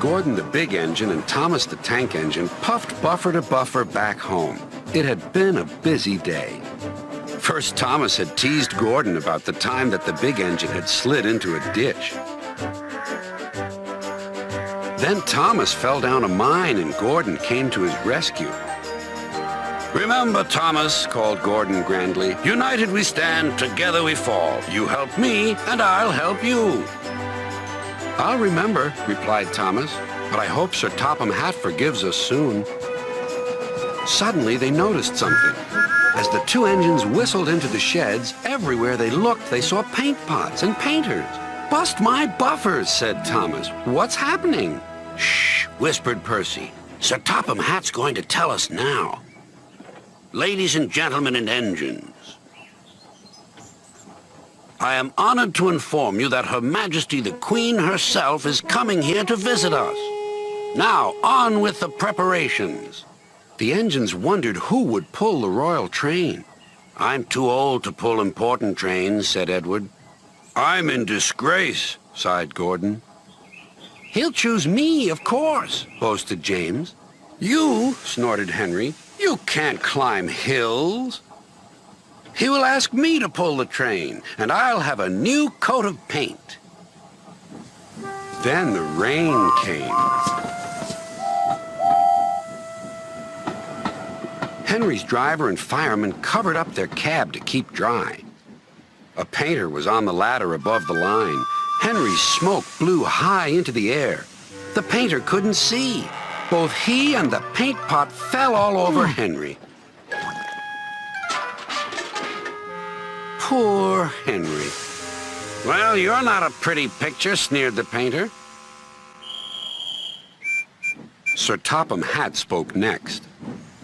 Gordon the big engine and Thomas the tank engine puffed buffer to buffer back home. It had been a busy day. First, Thomas had teased Gordon about the time that the big engine had slid into a ditch. Then Thomas fell down a mine and Gordon came to his rescue. "Remember, Thomas," called Gordon grandly, "united we stand, together we fall. You help me, and I'll help you." "I'll remember," replied Thomas, "but I hope Sir Topham Hatt forgives us soon." Suddenly, they noticed something. As the two engines whistled into the sheds, everywhere they looked, they saw paint pots and painters. "Bust my buffers," said Thomas. "What's happening?" "Shh," whispered Percy. "Sir Topham Hatt's going to tell us now. Ladies and gentlemen and engines, I am honored to inform you that Her Majesty the Queen herself is coming here to visit us. Now, on with the preparations." The engines wondered who would pull the royal train. "I'm too old to pull important trains," said Edward. "I'm in disgrace," sighed Gordon. "He'll choose me, of course," boasted James. "You," snorted Henry, "you can't climb hills." "He will ask me to pull the train, and I'll have a new coat of paint." Then the rain came. Henry's driver and fireman covered up their cab to keep dry. A painter was on the ladder above the line. Henry's smoke blew high into the air. The painter couldn't see. Both he and the paint pot fell all over Henry. Poor Henry. "Well, you're not a pretty picture," sneered the painter. Sir Topham Hatt spoke next.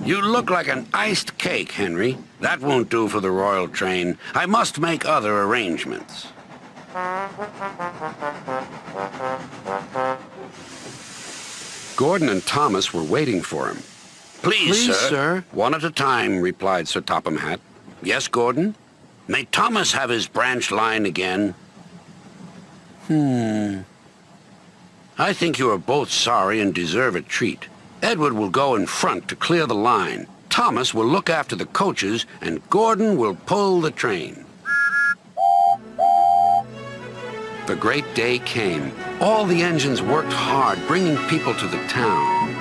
"You look like an iced cake, Henry. That won't do for the royal train. I must make other arrangements." Gordon and Thomas were waiting for him. Please, sir. "One at a time," replied Sir Topham Hatt. "Yes, Gordon? May Thomas have his branch line again?" "I think you are both sorry and deserve a treat. Edward will go in front to clear the line. Thomas will look after the coaches, and Gordon will pull the train." The great day came. All the engines worked hard, bringing people to the town.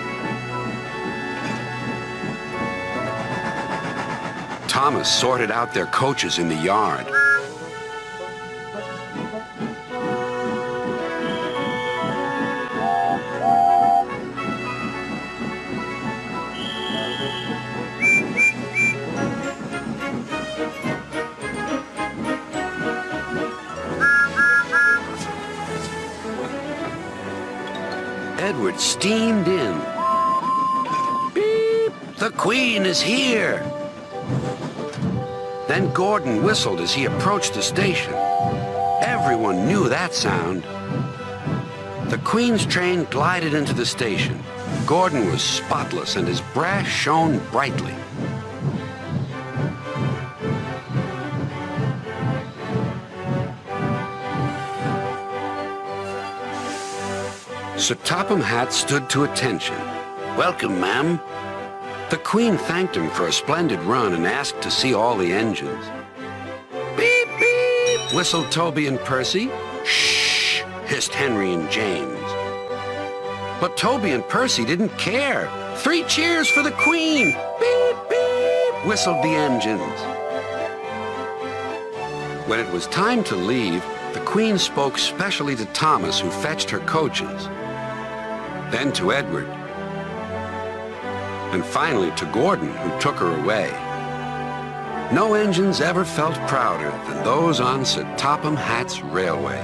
Thomas sorted out their coaches in the yard. Edward steamed in. "Beep! The Queen is here!" Then Gordon whistled as he approached the station. Everyone knew that sound. The Queen's train glided into the station. Gordon was spotless and his brass shone brightly. Sir Topham Hatt stood to attention. "Welcome, ma'am." The Queen thanked him for a splendid run and asked to see all the engines. "Beep, beep," whistled Toby and Percy. "Shh," hissed Henry and James. But Toby and Percy didn't care. "3 cheers for the Queen!" "Beep, beep," whistled the engines. When it was time to leave, the Queen spoke specially to Thomas, who fetched her coaches. Then to Edward, and finally to Gordon, who took her away. No engines ever felt prouder than those on Sir Topham Hatt's railway.